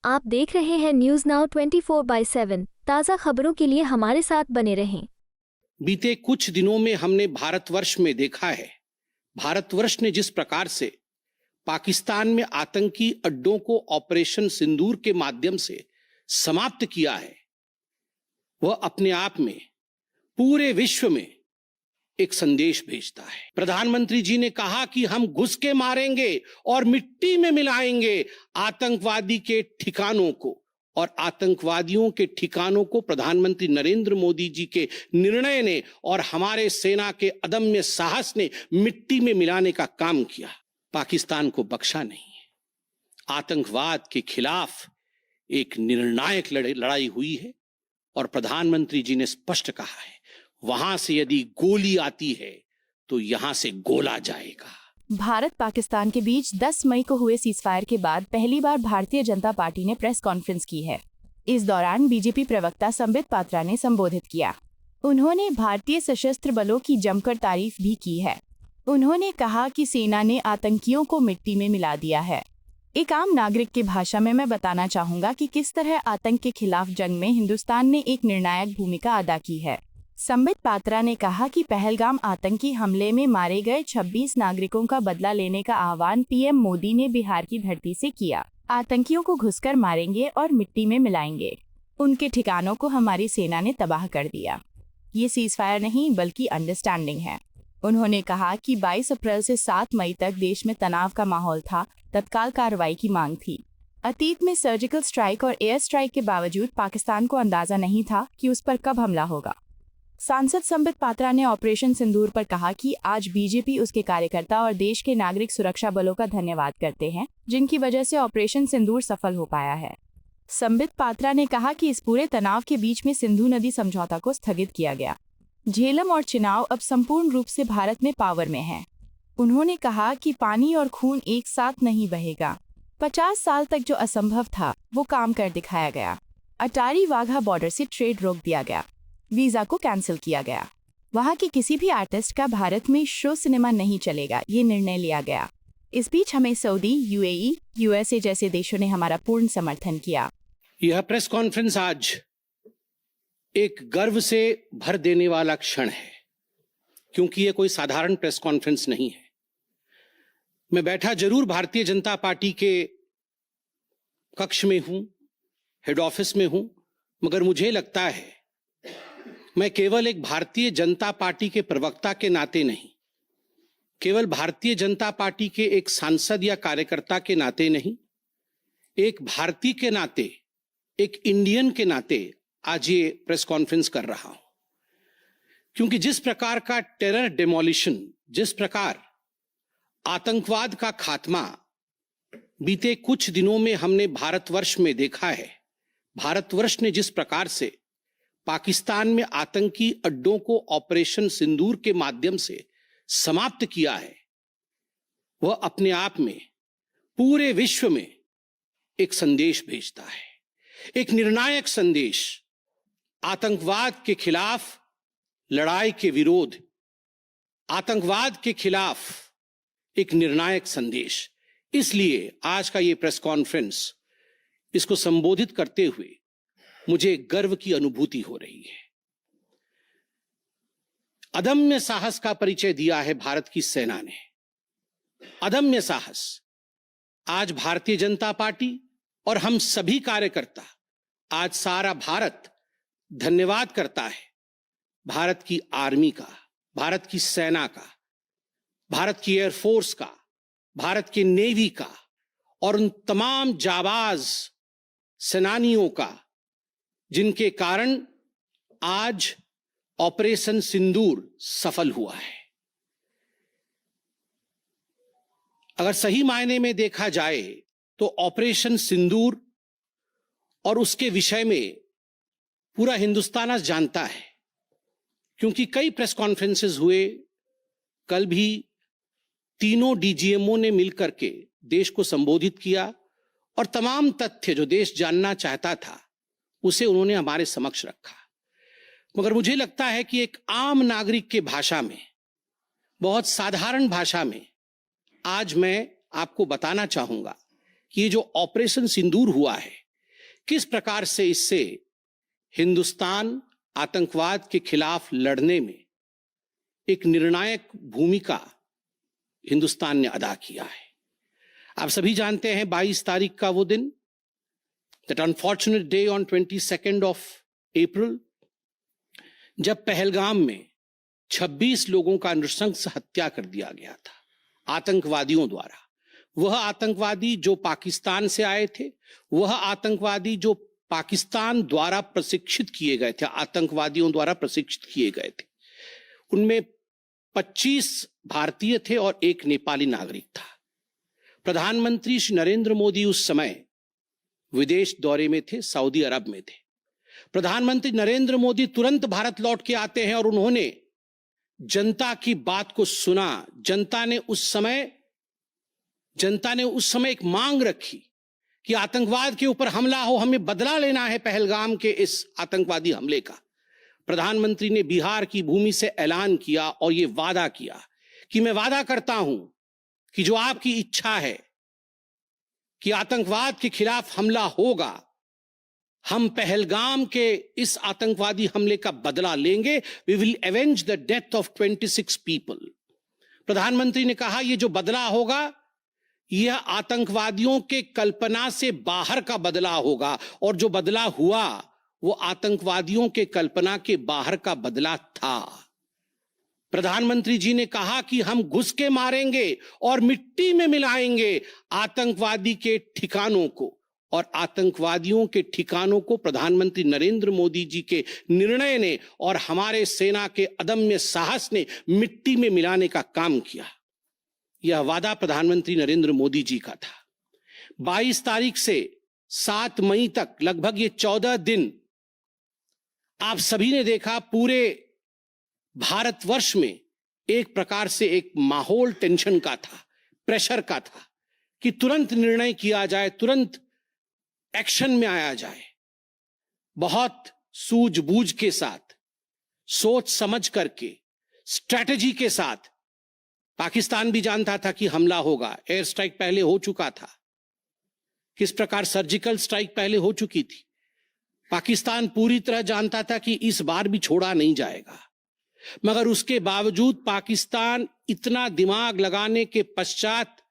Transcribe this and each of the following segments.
आप देख रहे हैं न्यूज नाउ 24/7 ताज़ा खबरों के लिए हमारे साथ बने रहें। बीते कुछ दिनों में हमने भारतवर्ष में देखा है, भारतवर्ष ने जिस प्रकार से पाकिस्तान में आतंकी अड्डों को ऑपरेशन सिंदूर के माध्यम से समाप्त किया है, वह अपने आप में पूरे विश्व में एक संदेश भेजता है। प्रधानमंत्री जी ने कहा कि हम घुस के मारेंगे और मिट्टी में मिलाएंगे आतंकवादी के ठिकानों को, और आतंकवादियों के ठिकानों को प्रधानमंत्री नरेंद्र मोदी जी के निर्णय ने और हमारे सेना के अदम्य साहस ने मिट्टी में मिलाने का काम किया। पाकिस्तान को बख्शा नहीं है। आतंकवाद के खिलाफ एक निर्णायक लड़ाई हुई है और प्रधानमंत्री जी ने स्पष्ट कहा है, वहां से यदि गोली आती है तो यहां से गोला जाएगा। भारत पाकिस्तान के बीच 10 मई को हुए सीजफायर के बाद पहली बार भारतीय जनता पार्टी ने प्रेस कॉन्फ्रेंस की है। इस दौरान बीजेपी प्रवक्ता संबित पात्रा ने संबोधित किया। उन्होंने भारतीय सशस्त्र बलों की जमकर तारीफ भी की है। उन्होंने कहा कि सेना ने आतंकियों को मिट्टी में मिला दिया है। एक आम नागरिक की भाषा में मैं बताना चाहूंगा कि किस तरह आतंक के खिलाफ जंग में हिंदुस्तान ने एक निर्णायक भूमिका अदा की है। संबित पात्रा ने कहा कि पहलगाम आतंकी हमले में मारे गए 26 नागरिकों का बदला लेने का आह्वान पीएम मोदी ने बिहार की धरती से किया। आतंकियों को घुसकर मारेंगे और मिट्टी में मिलाएंगे। उनके ठिकानों को हमारी सेना ने तबाह कर दिया। ये सीजफायर नहीं बल्कि अंडरस्टैंडिंग है। उन्होंने कहा कि 22 अप्रैल से 7 मई तक देश में तनाव का माहौल था, तत्काल कार्रवाई की मांग थी। अतीत में सर्जिकल स्ट्राइक और एयर स्ट्राइक के बावजूद पाकिस्तान को अंदाजा नहीं था कि उस पर कब हमला होगा। सांसद संबित पात्रा ने ऑपरेशन सिंदूर पर कहा कि आज बीजेपी उसके कार्यकर्ता और देश के नागरिक सुरक्षा बलों का धन्यवाद करते हैं, जिनकी वजह से ऑपरेशन सिंदूर सफल हो पाया है। संबित पात्रा ने कहा कि इस पूरे तनाव के बीच में सिंधु नदी समझौता को स्थगित किया गया। झेलम और चिनाव अब संपूर्ण रूप से भारत में पावर में है। उन्होंने कहा कि पानी और खून एक साथ नहीं बहेगा। 50 साल तक जो असंभव था वो काम कर दिखाया गया। अटारी वाघा बॉर्डर से ट्रेड रोक दिया गया। वीजा को कैंसिल किया गया। वहां के किसी भी आर्टिस्ट का भारत में शो सिनेमा नहीं चलेगा, ये निर्णय लिया गया। इस बीच हमें सऊदी, यूएई, यूएसए जैसे देशों ने हमारा पूर्ण समर्थन किया। यह प्रेस कॉन्फ्रेंस आज एक गर्व से भर देने वाला क्षण है, क्योंकि यह कोई साधारण प्रेस कॉन्फ्रेंस नहीं है। मैं बैठा जरूर भारतीय जनता पार्टी के कक्ष में हूं, हेड ऑफिस में हूं, मगर मुझे लगता है मैं केवल एक भारतीय जनता पार्टी के प्रवक्ता के नाते नहीं, केवल भारतीय जनता पार्टी के एक सांसद या कार्यकर्ता के नाते नहीं, एक भारतीय के नाते, एक इंडियन के नाते आज ये प्रेस कॉन्फ्रेंस कर रहा हूं। क्योंकि जिस प्रकार का टेरर डेमोलिशन, जिस प्रकार आतंकवाद का खात्मा बीते कुछ दिनों में हमने भारतवर्ष में देखा है, भारतवर्ष ने जिस प्रकार से पाकिस्तान में आतंकी अड्डों को ऑपरेशन सिंदूर के माध्यम से समाप्त किया है, वह अपने आप में पूरे विश्व में एक संदेश भेजता है, एक निर्णायक संदेश। आतंकवाद के खिलाफ लड़ाई के विरोध, आतंकवाद के खिलाफ एक निर्णायक संदेश। इसलिए आज का ये प्रेस कॉन्फ्रेंस, इसको संबोधित करते हुए मुझे गर्व की अनुभूति हो रही है। अदम्य साहस का परिचय दिया है भारत की सेना ने। अदम्य साहस। आज भारतीय जनता पार्टी और हम सभी कार्यकर्ता, आज सारा भारत धन्यवाद करता है भारत की आर्मी का, भारत की सेना का, भारत की एयरफोर्स का, भारत की नेवी का और उन तमाम जाबाज सेनानियों का जिनके कारण आज ऑपरेशन सिंदूर सफल हुआ है। अगर सही मायने में देखा जाए तो ऑपरेशन सिंदूर और उसके विषय में पूरा हिंदुस्तान आज जानता है, क्योंकि कई प्रेस कॉन्फ्रेंसेस हुए। कल भी तीनों डीजीएमओ ने मिलकर के देश को संबोधित किया और तमाम तथ्य जो देश जानना चाहता था उसे उन्होंने हमारे समक्ष रखा। मगर मुझे लगता है कि एक आम नागरिक के भाषा में, बहुत साधारण भाषा में आज मैं आपको बताना चाहूंगा कि ये जो ऑपरेशन सिंदूर हुआ है, किस प्रकार से इससे हिंदुस्तान आतंकवाद के खिलाफ लड़ने में एक निर्णायक भूमिका हिंदुस्तान ने अदा किया है। आप सभी जानते हैं 22 तारीख का वो दिन, that unfortunate day on 22nd of April, जब पहलगाम में 26 लोगों का नृशंस हत्या कर दिया गया था आतंकवादियों द्वारा। वह आतंकवादी जो पाकिस्तान से आए थे, वह आतंकवादी जो पाकिस्तान द्वारा प्रशिक्षित किए गए थे, आतंकवादियों द्वारा प्रशिक्षित किए गए थे। उनमें 25 भारतीय थे और एक नेपाली नागरिक था। प्रधानमंत्री श्री नरेंद्र मोदी उस समय विदेश दौरे में थे, सऊदी अरब में थे। प्रधानमंत्री नरेंद्र मोदी तुरंत भारत लौट के आते हैं और उन्होंने जनता की बात को सुना। जनता ने उस समय एक मांग रखी कि आतंकवाद के ऊपर हमला हो, हमें बदला लेना है पहलगाम के इस आतंकवादी हमले का। प्रधानमंत्री ने बिहार की भूमि से ऐलान किया और यह वादा किया कि मैं वादा करता हूं कि जो आपकी इच्छा है कि आतंकवाद के खिलाफ हमला होगा, हम पहलगाम के इस आतंकवादी हमले का बदला लेंगे। We will avenge the death of 26 people. प्रधानमंत्री ने कहा यह जो बदला होगा यह आतंकवादियों के कल्पना से बाहर का बदला होगा, और जो बदला हुआ वो आतंकवादियों के कल्पना के बाहर का बदला था। प्रधानमंत्री जी ने कहा कि हम घुस के मारेंगे और मिट्टी में मिलाएंगे आतंकवादी के ठिकानों को, और आतंकवादियों के ठिकानों को प्रधानमंत्री नरेंद्र मोदी जी के निर्णय ने और हमारे सेना के अदम्य साहस ने मिट्टी में मिलाने का काम किया। यह वादा प्रधानमंत्री नरेंद्र मोदी जी का था। 22 तारीख से 7 मई तक लगभग ये 14 दिन आप सभी ने देखा पूरे भारतवर्ष में एक प्रकार से एक माहौल टेंशन का था, प्रेशर का था कि तुरंत निर्णय किया जाए, तुरंत एक्शन में आया जाए। बहुत सूझबूझ के साथ, सोच समझ करके, स्ट्रैटेजी के साथ। पाकिस्तान भी जानता था कि हमला होगा, एयर स्ट्राइक पहले हो चुका था, किस प्रकार सर्जिकल स्ट्राइक पहले हो चुकी थी। पाकिस्तान पूरी तरह जानता था कि इस बार भी छोड़ा नहीं जाएगा, मगर उसके बावजूद पाकिस्तान इतना दिमाग लगाने के पश्चात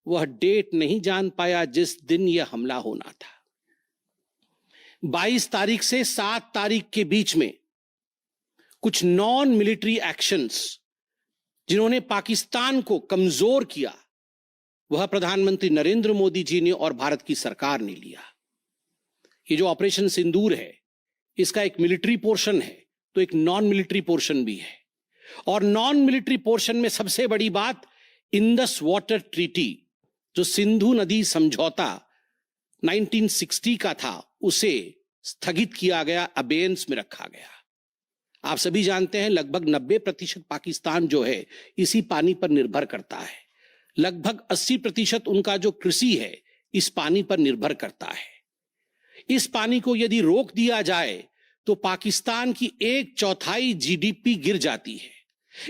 वह डेट नहीं जान पाया जिस दिन यह हमला होना था। 22 तारीख से 7 तारीख के बीच में कुछ नॉन मिलिट्री एक्शंस जिन्होंने पाकिस्तान को कमजोर किया, वह प्रधानमंत्री नरेंद्र मोदी जी ने और भारत की सरकार ने लिया। ये जो ऑपरेशन सिंदूर है, इसका एक मिलिट्री पोर्शन है तो एक नॉन मिलिट्री पोर्शन भी है। और नॉन मिलिट्री पोर्शन में सबसे बड़ी बात इंडस वाटर ट्रीटी, जो सिंधु नदी समझौता 1960 का था, उसे स्थगित किया गया, अबेयंस में रखा गया। आप सभी जानते हैं लगभग 90% पाकिस्तान जो है इसी पानी पर निर्भर करता है। लगभग 80% उनका जो कृषि है इस पानी पर निर्भर करता है। इस पानी को यदि रोक दिया जाए तो पाकिस्तान की 1/4 जीडीपी गिर जाती है।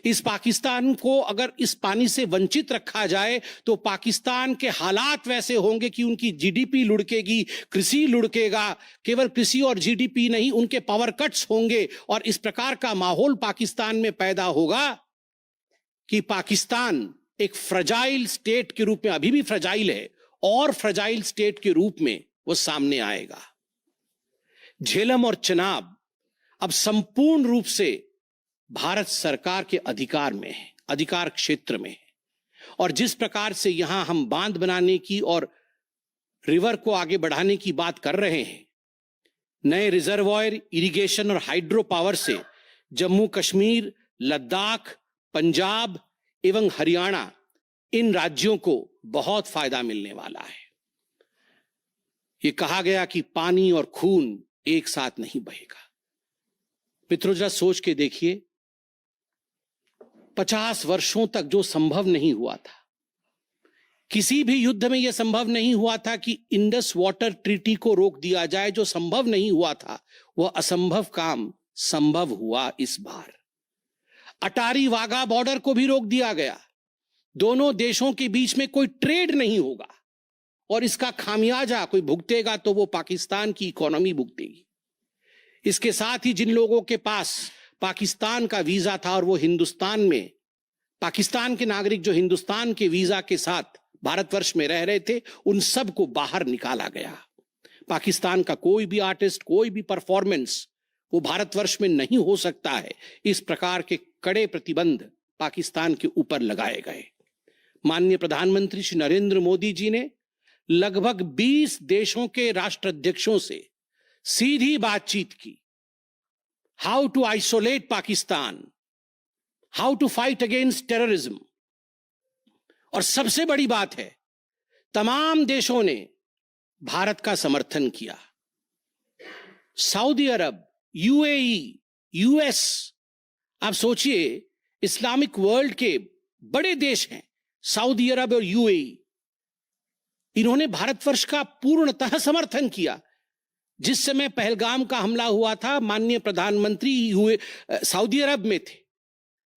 इस पाकिस्तान को अगर इस पानी से वंचित रखा जाए तो पाकिस्तान के हालात वैसे होंगे कि उनकी जीडीपी लुढ़केगी, कृषि लुढ़केगा। केवल कृषि और जीडीपी नहीं, उनके पावर कट्स होंगे और इस प्रकार का माहौल पाकिस्तान में पैदा होगा कि पाकिस्तान एक फ्रजाइल स्टेट के रूप में, अभी भी फ्रजाइल है, और फ्रजाइल स्टेट के रूप में वो सामने आएगा। झेलम और चनाब अब संपूर्ण रूप से भारत सरकार के अधिकार में है, अधिकार क्षेत्र में है। और जिस प्रकार से यहां हम बांध बनाने की और रिवर को आगे बढ़ाने की बात कर रहे हैं, नए रिजर्वॉयर, इरिगेशन और हाइड्रो पावर से जम्मू कश्मीर, लद्दाख, पंजाब एवं हरियाणा, इन राज्यों को बहुत फायदा मिलने वाला है। ये कहा गया कि पानी और खून एक साथ नहीं बहेगा। मित्रों, जरा सोच के देखिए, 50 वर्षों तक जो संभव नहीं हुआ था, किसी भी युद्ध में यह संभव नहीं हुआ था कि इंडस वाटर ट्रीटी को रोक दिया जाए। जो संभव नहीं हुआ था वह असंभव काम संभव हुआ इस बार। अटारी वाघा बॉर्डर को भी रोक दिया गया। दोनों देशों के बीच में कोई ट्रेड नहीं होगा। और इसका खामियाजा कोई भुगतेगा तो वो पाकिस्तान की इकोनॉमी भुगतेगी। इसके साथ ही जिन लोगों के पास पाकिस्तान का वीजा था और वो हिंदुस्तान में, पाकिस्तान के नागरिक जो हिंदुस्तान के वीजा के साथ भारतवर्ष में रह रहे थे, उन सब को बाहर निकाला गया। पाकिस्तान का कोई भी आर्टिस्ट, कोई भी परफॉर्मेंस वो भारतवर्ष में नहीं हो सकता है। इस प्रकार के कड़े प्रतिबंध पाकिस्तान के ऊपर लगाए गए। माननीय प्रधानमंत्री श्री नरेंद्र मोदी जी ने लगभग 20 देशों के राष्ट्राध्यक्षों से सीधी बातचीत की। How to isolate Pakistan, how to fight against terrorism. और सबसे बड़ी बात है, तमाम देशों ने भारत का समर्थन किया। सऊदी अरब, यूएई, यूएस, आप सोचिए इस्लामिक वर्ल्ड के बड़े देश हैं सऊदी अरब और यूएई, इन्होंने भारतवर्ष का पूर्णतः समर्थन किया। जिस समय पहलगाम का हमला हुआ था, माननीय प्रधानमंत्री सऊदी अरब में थे।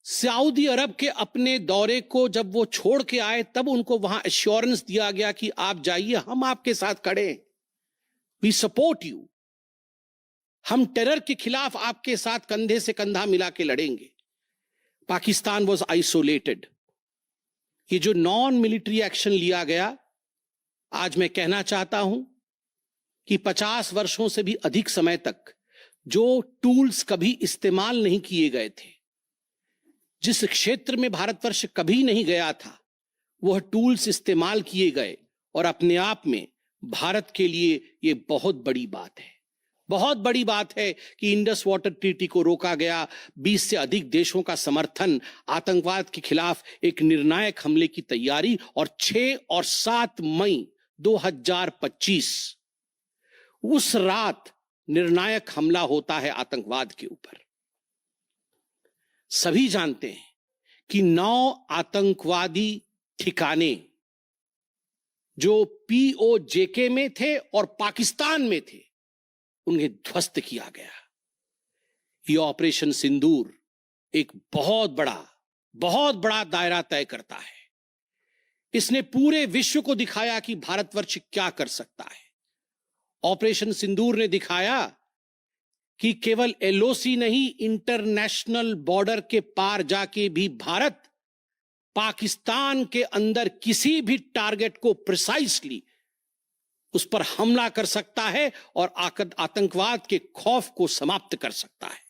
सऊदी अरब के अपने दौरे को जब वो छोड़ के आए, तब उनको वहां एश्योरेंस दिया गया कि आप जाइए, हम आपके साथ खड़े हैं, वी सपोर्ट यू, हम टेरर के खिलाफ आपके साथ कंधे से कंधा मिला के लड़ेंगे। Pakistan was isolated. ये जो नॉन मिलिट्री एक्शन लिया गया, आज मैं कहना चाहता हूं कि 50 वर्षों से भी अधिक समय तक जो टूल्स कभी इस्तेमाल नहीं किए गए थे, जिस क्षेत्र में भारतवर्ष कभी नहीं गया था, वह टूल्स इस्तेमाल किए गए। और अपने आप में भारत के लिए यह बहुत बड़ी बात है। बहुत बड़ी बात है कि इंडस वाटर ट्रीटी को रोका गया, 20 से अधिक देशों का समर्थन, आतंकवाद के खिलाफ एक निर्णायक हमले की तैयारी। और 6 और 7 मई 2025 उस रात निर्णायक हमला होता है आतंकवाद के ऊपर। सभी जानते हैं कि 9 आतंकवादी ठिकाने जो पीओजेके में थे और पाकिस्तान में थे, उन्हें ध्वस्त किया गया। यह ऑपरेशन सिंदूर एक बहुत बड़ा दायरा तय करता है। इसने पूरे विश्व को दिखाया कि भारतवर्ष क्या कर सकता है। ऑपरेशन सिंदूर ने दिखाया कि केवल एलओसी नहीं, इंटरनेशनल बॉर्डर के पार जाके भी भारत पाकिस्तान के अंदर किसी भी टारगेट को प्रिसाइसली उस पर हमला कर सकता है और आतंकवाद के खौफ को समाप्त कर सकता है।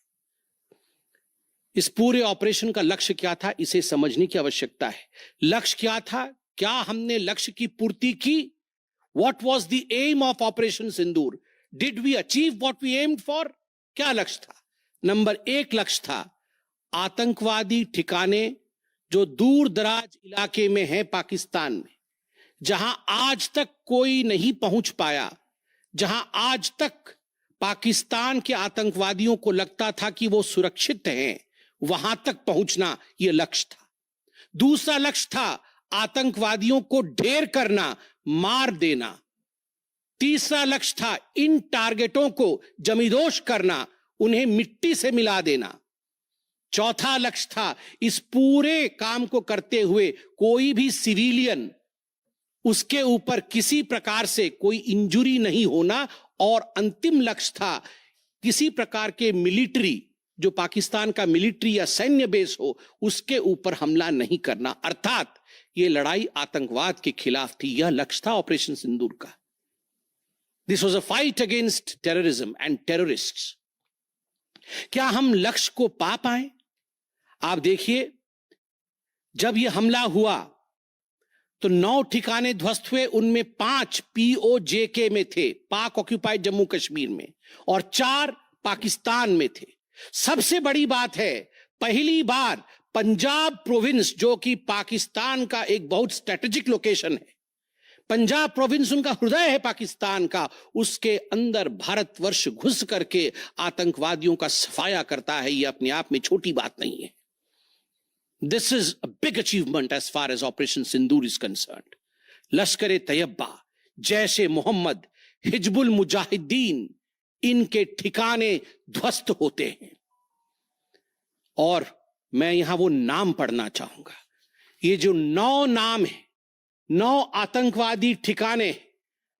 इस पूरे ऑपरेशन का लक्ष्य क्या था, इसे समझने की आवश्यकता है। लक्ष्य क्या था? क्या हमने लक्ष्य की पूर्ति की? What was the aim of operation Sindoor? Did we achieve what we aimed for? क्या लक्ष्य था? नंबर 1 लक्ष्य था आतंकवादी ठिकाने जो दूर दराज इलाके में है पाकिस्तान में, जहां आज तक कोई नहीं पहुंच पाया, जहां आज तक पाकिस्तान के आतंकवादियों को लगता था कि वो सुरक्षित हैं, वहां तक पहुंचना यह लक्ष्य था। दूसरा लक्ष्य था आतंकवादियों को ढेर करना, मार देना। तीसरा लक्ष्य था इन टारगेटों को जमींदोज करना, उन्हें मिट्टी से मिला देना। चौथा लक्ष्य था इस पूरे काम को करते हुए कोई भी सिविलियन, उसके ऊपर किसी प्रकार से कोई इंजुरी नहीं होना। और अंतिम लक्ष्य था किसी प्रकार के मिलिट्री, जो पाकिस्तान का मिलिट्री या सैन्य बेस हो, उसके ऊपर हमला नहीं करना। अर्थात यह लड़ाई आतंकवाद के खिलाफ थी। यह लक्ष्य था ऑपरेशन सिंदूर का। This was a fight against terrorism and terrorists. क्या हम लक्ष्य को पा पाए? आप देखिए, जब यह हमला हुआ तो 9 ठिकाने ध्वस्त हुए, उनमें 5 पीओजेके में थे, पाक ऑक्यूपाइड जम्मू कश्मीर में, और 4 पाकिस्तान में थे। सबसे बड़ी बात है, पहली बार पंजाब प्रोविंस, जो कि पाकिस्तान का एक बहुत स्ट्रेटेजिक लोकेशन है, पंजाब प्रोविंस उनका हृदय है पाकिस्तान का, उसके अंदर भारतवर्ष घुस करके आतंकवादियों का सफाया करता है। यह अपने आप में छोटी बात नहीं है। This is a big achievement as far as Operation Sindoor is concerned. लश्कर तैयबा, जैश-ए मोहम्मद, हिजबुल मुजाहिदीन, इनके ठिकाने ध्वस्त होते हैं। और मैं यहां वो नाम पढ़ना चाहूंगा। ये जो 9 नाम है, 9 आतंकवादी ठिकाने,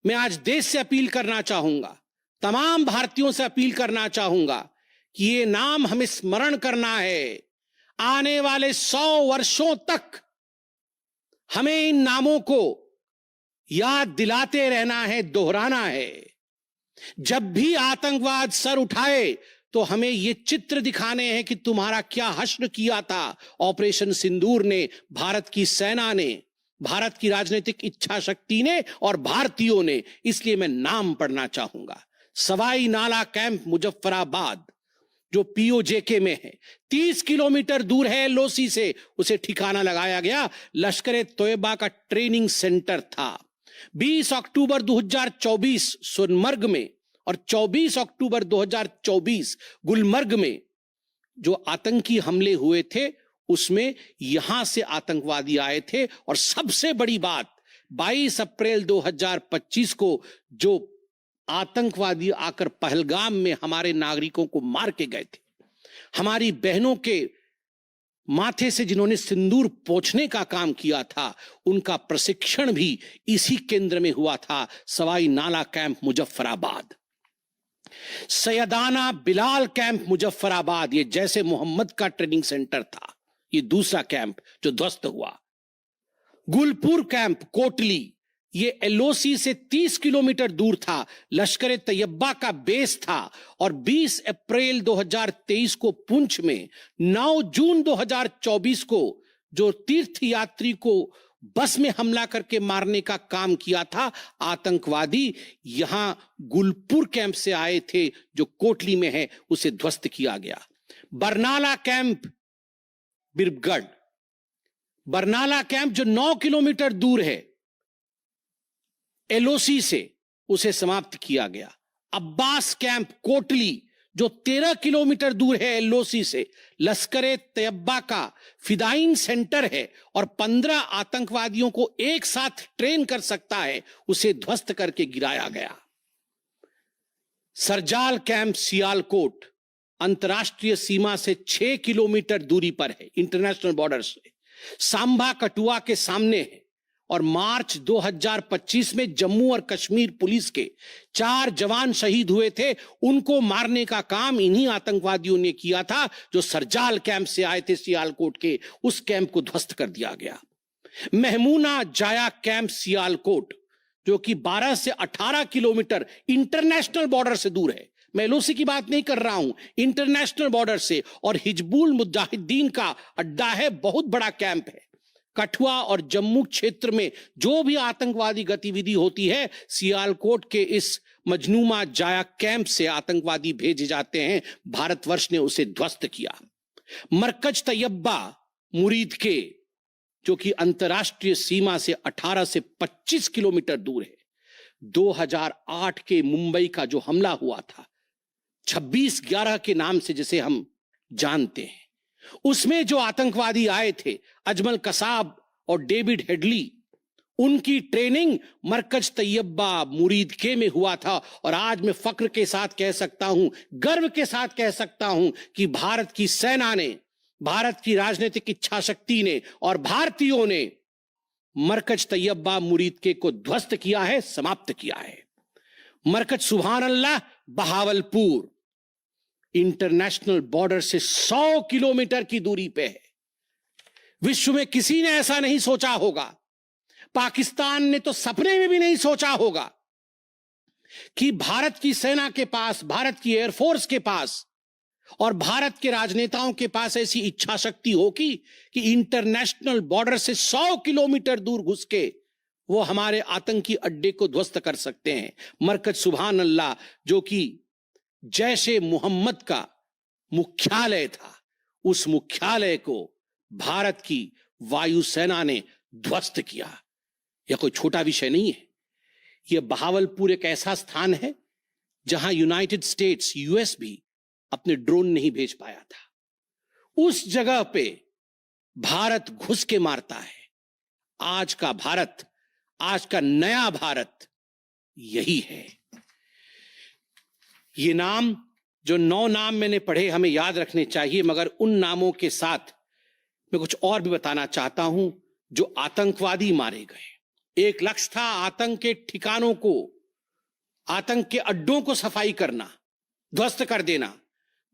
मैं आज देश से अपील करना चाहूंगा, तमाम भारतीयों से अपील करना चाहूंगा कि ये नाम हमें स्मरण करना है। आने वाले 100 वर्षों तक हमें इन नामों को याद दिलाते रहना है, दोहराना है। जब भी आतंकवाद सर उठाए तो हमें ये चित्र दिखाने हैं कि तुम्हारा क्या हश्र किया था ऑपरेशन सिंदूर ने, भारत की सेना ने, भारत की राजनीतिक इच्छा शक्ति ने और भारतीयों ने। इसलिए मैं नाम पढ़ना चाहूंगा। सवाई नाला कैंप मुजफ्फराबाद जो पीओजेके में है, 30 किलोमीटर दूर है एलओसी से, उसे ठिकाना लगाया गया लश्कर तोयबा का ट्रेनिंग सेंटर था। 20 अक्टूबर 2024 सोनमर्ग में और 24 अक्टूबर 2024 गुलमर्ग में जो आतंकी हमले हुए थे उसमें यहां से आतंकवादी आए थे। और सबसे बड़ी बात, 22 अप्रैल 2025 को जो आतंकवादी आकर पहलगाम में हमारे नागरिकों को मार के गए थे, हमारी बहनों के माथे से जिन्होंने सिंदूर पोंछने का काम किया था, उनका प्रशिक्षण भी इसी केंद्र में हुआ था, सवाई नाला कैंप मुजफ्फराबाद। सैयदाना बिलाल कैंप मुजफ्फराबाद, ये जैसे मोहम्मद का ट्रेनिंग सेंटर था, ये दूसरा कैंप जो ध्वस्त हुआ। गुलपुर कैंप कोटली, ये एलओसी से 30 किलोमीटर दूर था, लश्कर तैयबा का बेस था। और 20 अप्रैल 2023 को पुंछ में, 9 जून 2024 को जो तीर्थ यात्री को बस में हमला करके मारने का काम किया था आतंकवादी, यहां गुलपुर कैंप से आए थे जो कोटली में है, उसे ध्वस्त किया गया। बरनाला कैंप बिरगढ़, बरनाला कैंप जो 9 किलोमीटर दूर है एलओसी से, उसे समाप्त किया गया। अब्बास कैंप कोटली जो 13 किलोमीटर दूर है एलओसी से, लश्कर तैयबा का फिदाइन सेंटर है और 15 आतंकवादियों को एक साथ ट्रेन कर सकता है, उसे ध्वस्त करके गिराया गया। सरजाल कैंप सियालकोट अंतर्राष्ट्रीय सीमा से 6 किलोमीटर दूरी पर है, इंटरनेशनल बॉर्डर से। सांबा कठुआ के सामने है। और मार्च 2025 में जम्मू और कश्मीर पुलिस के 4 जवान शहीद हुए थे, उनको मारने का काम इन्हीं आतंकवादियों ने किया था जो सरजाल कैंप से आए थे सियालकोट के, उस कैंप को ध्वस्त कर दिया गया। महमूना जाया कैंप सियालकोट जो कि 12 से 18 किलोमीटर इंटरनेशनल बॉर्डर से दूर है, मैं एलओसी की बात नहीं कर रहा हूं, इंटरनेशनल बॉर्डर से, और हिजबुल मुजाहिदीन का अड्डा है, बहुत बड़ा कैंप है। कठुआ और जम्मू क्षेत्र में जो भी आतंकवादी गतिविधि होती है, सियालकोट के इस मजनूमा जाया कैंप से आतंकवादी भेजे जाते हैं। भारतवर्ष ने उसे ध्वस्त किया। मरकज तैयबा मुरीद के जो कि अंतर्राष्ट्रीय सीमा से 18 से 25 किलोमीटर दूर है, 2008 के मुंबई का जो हमला हुआ था 26/11 के नाम से जिसे हम जानते हैं, उसमें जो आतंकवादी आए थे अजमल कसाब और डेविड हेडली, उनकी ट्रेनिंग मरकज तैयबा मुरीद के में हुआ था। और आज मैं फक्र के साथ कह सकता हूं, गर्व के साथ कह सकता हूं कि भारत की सेना ने, भारत की राजनीतिक इच्छा शक्ति ने और भारतीयों ने मरकज तैयबा मुरीद के को ध्वस्त किया है, समाप्त किया है। मरकज सुभान अल्लाह बहावलपुर इंटरनेशनल बॉर्डर से 100 किलोमीटर की दूरी पे है। विश्व में किसी ने ऐसा नहीं सोचा होगा, पाकिस्तान ने तो सपने में भी नहीं सोचा होगा कि भारत की सेना के पास, भारत की एयरफोर्स के पास और भारत के राजनेताओं के पास ऐसी इच्छा शक्ति होगी कि इंटरनेशनल बॉर्डर से 100 किलोमीटर दूर घुस के वो हमारे आतंकी अड्डे को ध्वस्त कर सकते हैं। मरकज सुभान अल्लाह जो कि जैशे मोहम्मद का मुख्यालय था, उस मुख्यालय को भारत की वायुसेना ने ध्वस्त किया। यह कोई छोटा विषय नहीं है। यह बहावलपुर एक ऐसा स्थान है जहां यूनाइटेड स्टेट्स, यूएस भी अपने ड्रोन नहीं भेज पाया था। उस जगह पे भारत घुस के मारता है। आज का भारत, आज का नया भारत यही है। ये नाम, जो 9 नाम मैंने पढ़े, हमें याद रखने चाहिए, मगर उन नामों के साथ मैं कुछ और भी बताना चाहता हूं। जो आतंकवादी मारे गए, एक लक्ष्य था आतंक के ठिकानों को आतंक के अड्डों को सफाई करना, ध्वस्त कर देना।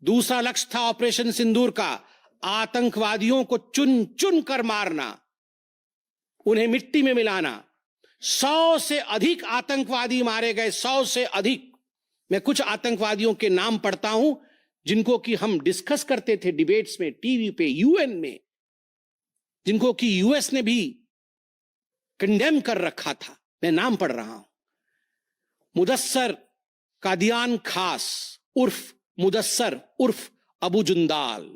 दूसरा लक्ष्य था ऑपरेशन सिंदूर का आतंकवादियों को चुन चुन कर मारना, उन्हें मिट्टी में मिलाना। 100 से अधिक आतंकवादी मारे गए, 100 से अधिक। मैं कुछ आतंकवादियों के नाम पढ़ता हूं जिनको कि हम डिस्कस करते थे डिबेट्स में, टीवी पे, यूएन में, जिनको कि यूएस ने भी कंडेम कर रखा था। मैं नाम पढ़ रहा हूं। मुदस्सर कादियान खास उर्फ मुदस्सर उर्फ अबू जुंदाल।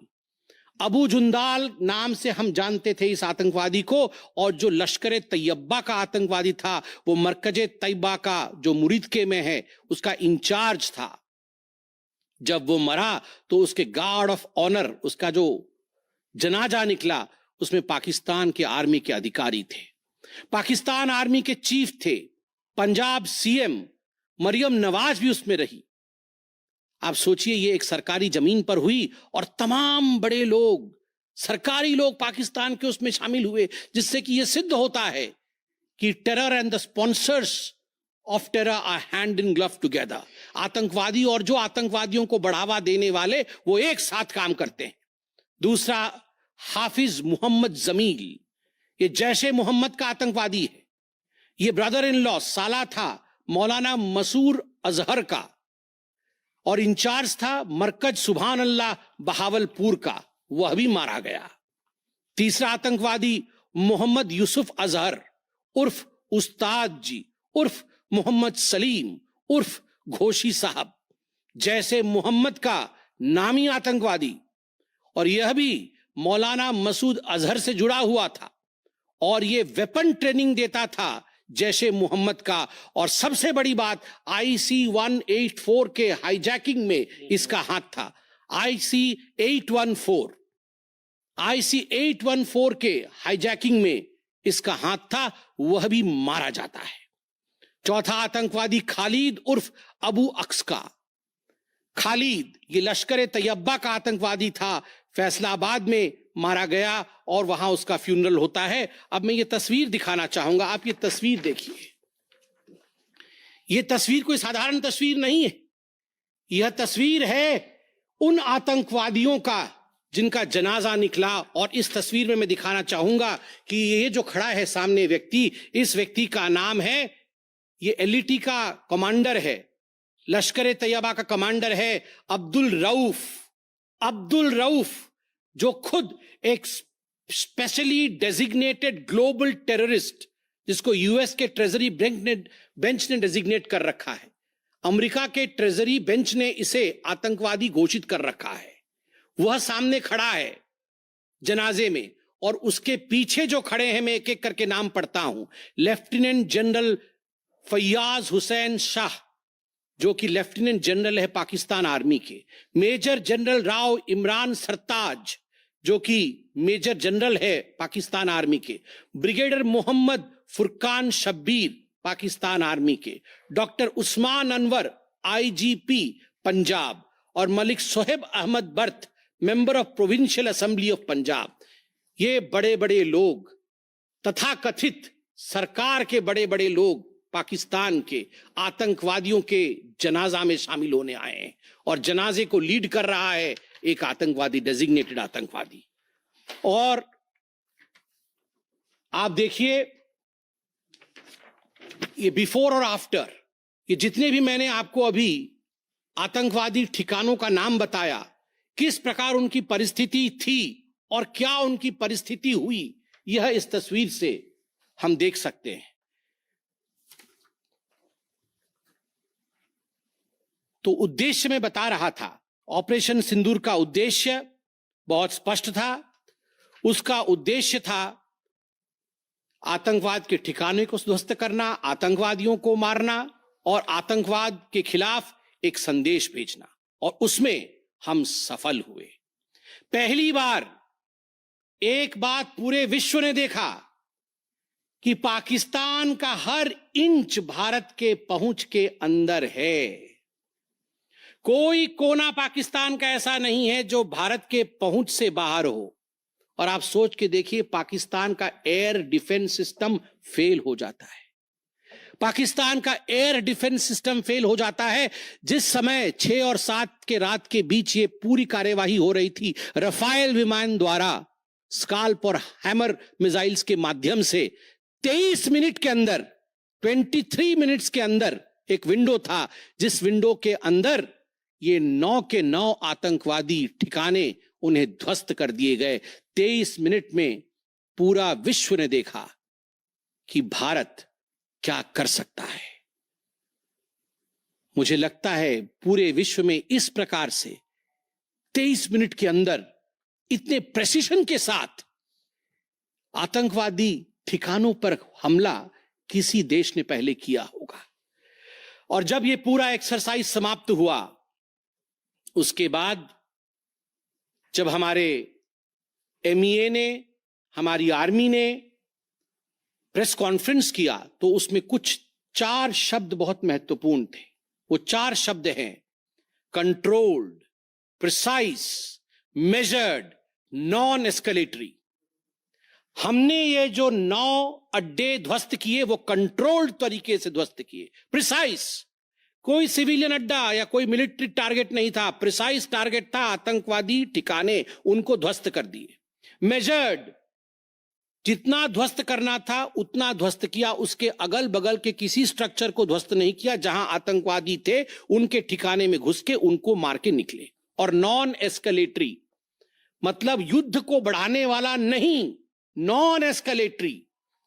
अबू जुंदाल नाम से हम जानते थे इस आतंकवादी को, और जो लश्कर तैयबा का आतंकवादी था वो मरकजे तैयबा का जो मुरीदके में है उसका इंचार्ज था। जब वो मरा तो उसके गार्ड ऑफ ऑनर, उसका जो जनाजा निकला, उसमें पाकिस्तान के आर्मी के अधिकारी थे, पाकिस्तान आर्मी के चीफ थे, पंजाब सीएम मरियम नवाज भी उसमें रही। आप सोचिए ये एक सरकारी जमीन पर हुई और तमाम बड़े लोग, सरकारी लोग पाकिस्तान के उसमें शामिल हुए, जिससे कि यह सिद्ध होता है कि terror and the sponsors of terror are hand in glove together. आतंकवादी और जो आतंकवादियों को बढ़ावा देने वाले वो एक साथ काम करते हैं। दूसरा हाफिज मोहम्मद जमील, ये जैशे मोहम्मद का आतंकवादी है। ये ब्रदर इन लॉ साला था मौलाना मसूर अजहर का, और इंचार्ज था मरकज सुभान अल्लाह बहावलपुर का, वह भी मारा गया। तीसरा आतंकवादी मोहम्मद यूसुफ अजहर उर्फ उस्ताद जी उर्फ मोहम्मद सलीम उर्फ घोशी साहब, जैसे मोहम्मद का नामी आतंकवादी, और यह भी मौलाना मसूद अजहर से जुड़ा हुआ था, और यह वेपन ट्रेनिंग देता था जैशे मोहम्मद का। और सबसे बड़ी बात, IC 184 के हाईजैकिंग में इसका हाथ था। IC 814 के हाईजैकिंग में इसका हाथ था, वह भी मारा जाता है। चौथा आतंकवादी खालिद उर्फ अबू अक्स का। खालिद ये लश्कर तैयबा का आतंकवादी था, फैसलाबाद में मारा गया और वहां उसका फ्यूनरल होता है। अब मैं ये तस्वीर दिखाना चाहूंगा, आप ये तस्वीर देखिए। ये तस्वीर कोई साधारण तस्वीर नहीं है, यह तस्वीर है उन आतंकवादियों का जिनका जनाजा निकला। और इस तस्वीर में मैं दिखाना चाहूंगा कि ये जो खड़ा है सामने व्यक्ति, इस व्यक्ति का नाम है, ये LET का कमांडर है, लश्कर तैयबा का कमांडर है, अब्दुल रऊफ, जो खुद एक स्पेशली डेजिग्नेटेड ग्लोबल टेररिस्ट, जिसको यूएस के ट्रेजरी बेंच ने डेजिग्नेट कर रखा है, अमेरिका के ट्रेजरी बेंच ने इसे आतंकवादी घोषित कर रखा है। वह सामने खड़ा है जनाजे में, और उसके पीछे जो खड़े हैं, मैं एक एक करके नाम पढ़ता हूं। लेफ्टिनेंट जनरल फैयाज हुसैन शाह, जो कि लेफ्टिनेंट जनरल है पाकिस्तान आर्मी के। मेजर जनरल राव इमरान सरताज, जो कि मेजर जनरल है पाकिस्तान आर्मी के। ब्रिगेडियर मोहम्मद फुरकान शब्बीर, पाकिस्तान आर्मी के। डॉक्टर उस्मान अनवर, IGP पंजाब, और Malik Sohaib Ahmed Bharth, member of provincial assembly of Punjab. ये बड़े बड़े लोग, तथाकथित सरकार के बड़े बड़े लोग पाकिस्तान के आतंकवादियों के जनाजा में शामिल होने आए हैं, और जनाजे को लीड कर रहा है एक आतंकवादी, डेजिग्नेटेड आतंकवादी। और आप देखिए ये बिफोर और आफ्टर, ये जितने भी मैंने आपको अभी आतंकवादी ठिकानों का नाम बताया, किस प्रकार उनकी परिस्थिति थी और क्या उनकी परिस्थिति हुई, यह इस तस्वीर से हम देख सकते हैं। तो उद्देश्य में बता रहा था, ऑपरेशन सिंदूर का उद्देश्य बहुत स्पष्ट था। उसका उद्देश्य था आतंकवाद के ठिकाने को ध्वस्त करना, आतंकवादियों को मारना और आतंकवाद के खिलाफ एक संदेश भेजना, और उसमें हम सफल हुए। पहली बार एक बात पूरे विश्व ने देखा कि पाकिस्तान का हर इंच भारत के पहुंच के अंदर है। कोई कोना पाकिस्तान का ऐसा नहीं है जो भारत के पहुंच से बाहर हो। और आप सोच के देखिए, पाकिस्तान का एयर डिफेंस सिस्टम फेल हो जाता है, पाकिस्तान का एयर डिफेंस सिस्टम फेल हो जाता है। जिस समय 6 और 7 के रात के बीच ये पूरी कार्यवाही हो रही थी, रफाल विमान द्वारा स्काल्प और हैमर मिसाइल्स के माध्यम से 23 मिनट के अंदर, 23 मिनट्स के अंदर एक विंडो था, जिस विंडो के अंदर ये 9 के 9 आतंकवादी ठिकाने उन्हें ध्वस्त कर दिए गए। 23 मिनट में पूरा विश्व ने देखा कि भारत क्या कर सकता है। मुझे लगता है पूरे विश्व में इस प्रकार से 23 मिनट के अंदर इतने प्रेसिशन के साथ आतंकवादी ठिकानों पर हमला किसी देश ने पहले किया होगा। और जब यह पूरा एक्सरसाइज समाप्त हुआ, उसके बाद जब हमारे MEA ने, हमारी आर्मी ने प्रेस कॉन्फ्रेंस किया, तो उसमें कुछ 4 शब्द बहुत महत्वपूर्ण थे। वो 4 शब्द हैं controlled, precise, measured, non escalatory. हमने ये जो 9 अड्डे ध्वस्त किए वो कंट्रोल्ड तरीके से ध्वस्त किए। प्रिसाइज, कोई सिविलियन अड्डा या कोई मिलिट्री टारगेट नहीं था, प्रिसाइज टारगेट था, आतंकवादी ठिकाने, उनको ध्वस्त कर दिए। मेजर्ड, जितना ध्वस्त करना था उतना ध्वस्त किया, उसके अगल बगल के किसी स्ट्रक्चर को ध्वस्त नहीं किया। जहां आतंकवादी थे उनके ठिकाने में घुस के उनको मार के निकले। और नॉन एस्केलेटरी मतलब युद्ध को बढ़ाने वाला नहीं, नॉन एस्केलेटरी,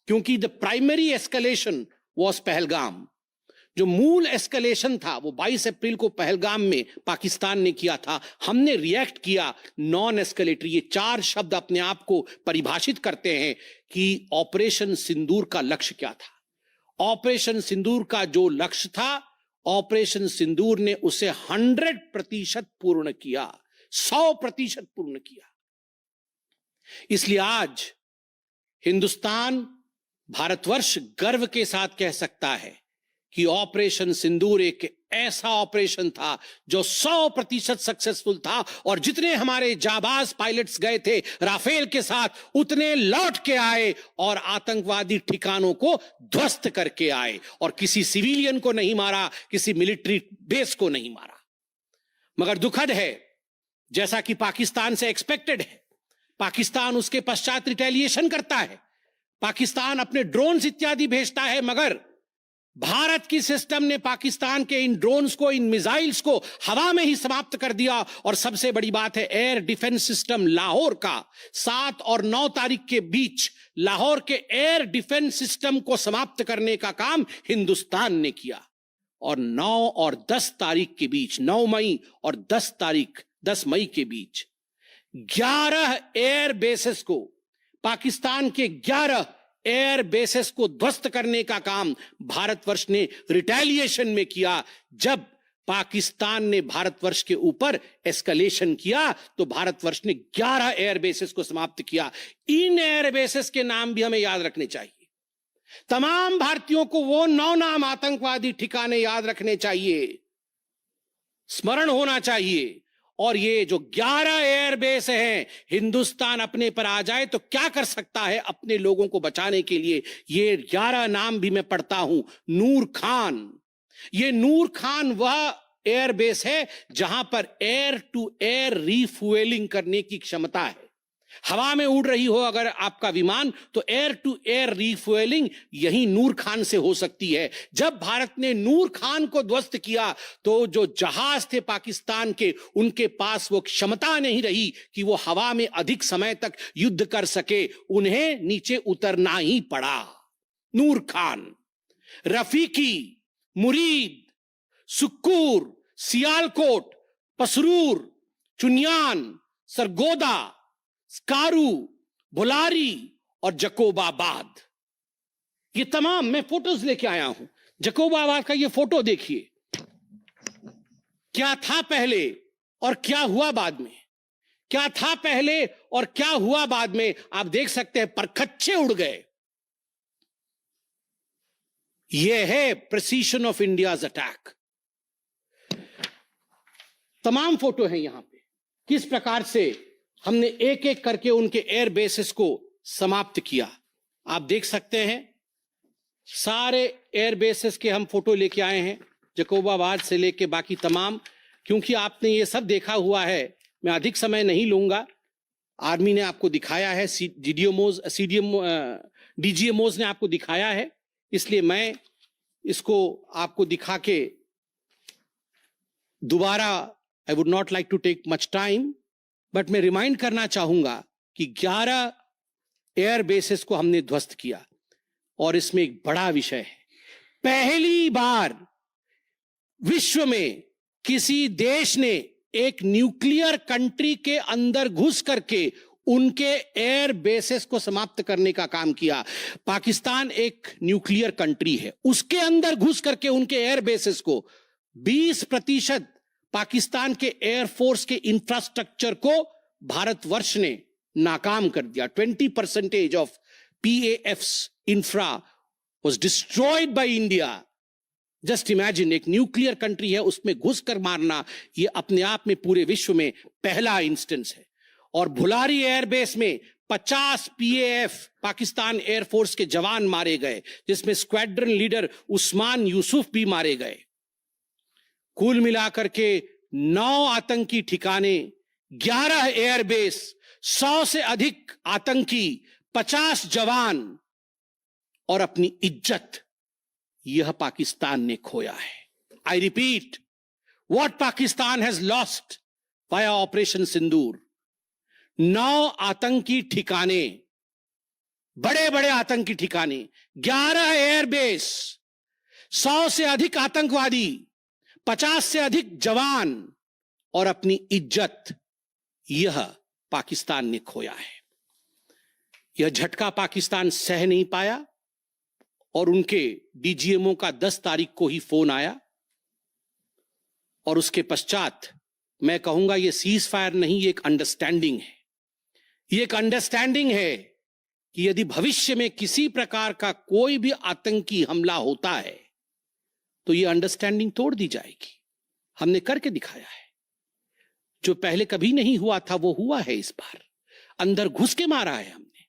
क्योंकि the primary escalation was Pahalgam. जो मूल एस्केलेशन था वो 22 अप्रैल को पहलगाम में पाकिस्तान ने किया था, हमने रिएक्ट किया नॉन एस्केलेटरी। ये 4 शब्द अपने आप को परिभाषित करते हैं कि ऑपरेशन सिंदूर का लक्ष्य क्या था। ऑपरेशन सिंदूर का जो लक्ष्य था, ऑपरेशन सिंदूर ने उसे 100% पूर्ण किया, 100% पूर्ण किया। इसलिए आज हिंदुस्तान, भारतवर्ष गर्व के साथ कह सकता है कि ऑपरेशन सिंदूर एक ऐसा ऑपरेशन था जो 100% सक्सेसफुल था। और जितने हमारे जाबाज पायलट्स गए थे राफेल के साथ, उतने लौट के आए और आतंकवादी ठिकानों को ध्वस्त करके आए, और किसी सिविलियन को नहीं मारा, किसी मिलिट्री बेस को नहीं मारा। मगर दुखद है, जैसा कि पाकिस्तान से एक्सपेक्टेड है, पाकिस्तान उसके पश्चात रिटेलिएशन करता है, पाकिस्तान अपने ड्रोन्स इत्यादि भेजता है, मगर भारत की सिस्टम ने पाकिस्तान के इन ड्रोन्स को, इन मिसाइल्स को हवा में ही समाप्त कर दिया। और सबसे बड़ी बात है, एयर डिफेंस सिस्टम लाहौर का 7 और 9 तारीख के बीच लाहौर के एयर डिफेंस सिस्टम को समाप्त करने का काम हिंदुस्तान ने किया। और 9 और 10 तारीख के बीच, 9 मई और 10 मई के बीच 11 एयर बेसेस को, पाकिस्तान के 11 एयर बेसेस को ध्वस्त करने का काम भारतवर्ष ने रिटेलिएशन में किया। जब पाकिस्तान ने भारतवर्ष के ऊपर एस्केलेशन किया तो भारतवर्ष ने 11 एयर बेसेस को समाप्त किया। इन एयर बेसेस के नाम भी हमें याद रखने चाहिए। तमाम भारतीयों को वो 9 नाम आतंकवादी ठिकाने याद रखने चाहिए, स्मरण होना चाहिए। और ये जो 11 एयरबेस हैं, हिंदुस्तान अपने पर आ जाए तो क्या कर सकता है अपने लोगों को बचाने के लिए। ये 11 नाम भी मैं पढ़ता हूं। नूर खान, ये नूर खान वह एयरबेस है जहां पर एयर टू एयर रीफ्यूएलिंग करने की क्षमता है। हवा में उड़ रही हो अगर आपका विमान, तो एयर टू एयर रीफ्यूएलिंग यही नूर खान से हो सकती है। जब भारत ने नूर खान को ध्वस्त किया तो जो जहाज थे पाकिस्तान के, उनके पास वो क्षमता नहीं रही कि वो हवा में अधिक समय तक युद्ध कर सके, उन्हें नीचे उतरना ही पड़ा। नूर खान, रफीकी, मुरीद, सुक्कूर, सियालकोट, पसरूर, चुनियान, सरगोदा, स्कारू, भुलारी और जकोबाबाद, ये तमाम मैं फोटोज लेके आया हूं। जकोबाबाद का ये फोटो देखिए, क्या था पहले और क्या हुआ बाद में, क्या था पहले और क्या हुआ बाद में, आप देख सकते हैं परखच्चे उड़ गए। यह है प्रिसीशन ऑफ इंडियाज अटैक। तमाम फोटो हैं यहां पे, किस प्रकार से हमने एक एक करके उनके एयर बेसेस को समाप्त किया। आप देख सकते हैं सारे एयर बेसेस के हम फोटो लेके आए हैं, जकोबाबाद से लेके बाकी तमाम, क्योंकि आपने ये सब देखा हुआ है। मैं अधिक समय नहीं लूंगा। आर्मी ने आपको दिखाया है, डीजीएमओज ने आपको दिखाया है, इसलिए मैं इसको आपको दिखा के दोबारा I would not like to take much time, but मैं रिमाइंड करना चाहूंगा कि 11 एयर बेसेस को हमने ध्वस्त किया। और इसमें एक बड़ा विषय है, पहली बार विश्व में किसी देश ने एक न्यूक्लियर कंट्री के अंदर घुस करके उनके एयर बेसेस को समाप्त करने का काम किया। पाकिस्तान एक न्यूक्लियर कंट्री है, उसके अंदर घुस करके उनके एयर बेसेस को 20% पाकिस्तान के एयरफोर्स के इंफ्रास्ट्रक्चर को भारतवर्ष ने नाकाम कर दिया। 20% of PAF's infra was destroyed by India. Just imagine, एक न्यूक्लियर कंट्री है, उसमें घुसकर मारना, ये अपने आप में पूरे विश्व में पहला इंस्टेंस है। और भुलारी एयरबेस में 50 PAF पाकिस्तान एयरफोर्स के जवान मारे गए, जिसमें स्क्वाड्रन लीडर उस्मान यूसुफ भी मारे गए। कुल मिलाकर के 9 आतंकी ठिकाने, 11 एयरबेस, 100 से अधिक आतंकी, 50 जवान और अपनी इज्जत, यह पाकिस्तान ने खोया है। I repeat, what Pakistan has lost via operation Sindoor. 9 आतंकी ठिकाने, बड़े बड़े आतंकी ठिकाने, 11 एयरबेस, 100 से अधिक आतंकवादी, 50 से अधिक जवान और अपनी इज्जत, यह पाकिस्तान ने खोया है। यह झटका पाकिस्तान सह नहीं पाया और उनके डीजीएमओ का 10 तारीख को ही फोन आया। और उसके पश्चात मैं कहूंगा यह सीज फायर नहीं, ये एक अंडरस्टैंडिंग है। ये एक अंडरस्टैंडिंग है कि यदि भविष्य में किसी प्रकार का कोई भी आतंकी हमला होता है तो यह अंडरस्टैंडिंग तोड़ दी जाएगी। हमने करके दिखाया है, जो पहले कभी नहीं हुआ था वो हुआ है। इस बार अंदर घुस के मारा है हमने,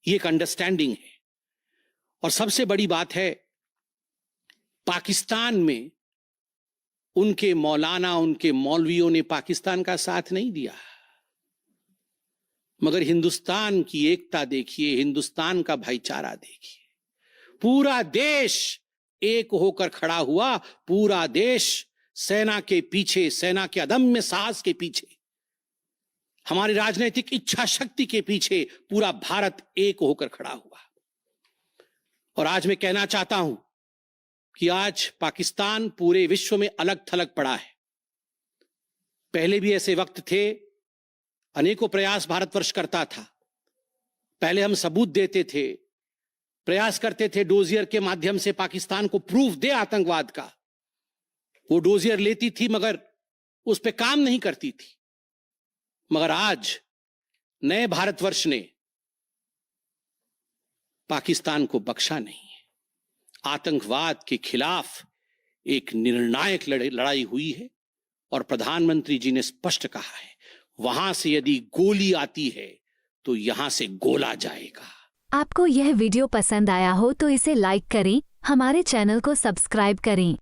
ये एक अंडरस्टैंडिंग है। और सबसे बड़ी बात है, पाकिस्तान में उनके मौलाना, उनके मौलवियों ने पाकिस्तान का साथ नहीं दिया, मगर हिंदुस्तान की एकता देखिए, हिंदुस्तान का भाईचारा देखिए। पूरा देश एक होकर खड़ा हुआ, पूरा देश सेना के पीछे, सेना के अदम्य साहस के पीछे, हमारी राजनीतिक इच्छा शक्ति के पीछे पूरा भारत एक होकर खड़ा हुआ। और आज मैं कहना चाहता हूं कि आज पाकिस्तान पूरे विश्व में अलग थलग पड़ा है। पहले भी ऐसे वक्त थे, अनेकों प्रयास भारतवर्ष करता था। पहले हम सबूत देते थे, प्रयास करते थे डोजियर के माध्यम से पाकिस्तान को प्रूफ दे आतंकवाद का। वो डोजियर लेती थी मगर उस पर काम नहीं करती थी। मगर आज नए भारतवर्ष ने पाकिस्तान को बख्शा नहीं है। आतंकवाद के खिलाफ एक निर्णायक लड़ाई हुई है और प्रधानमंत्री जी ने स्पष्ट कहा है, वहां से यदि गोली आती है तो यहां से गोला जाएगा। आपको यह वीडियो पसंद आया हो तो इसे लाइक करें, हमारे चैनल को सब्सक्राइब करें।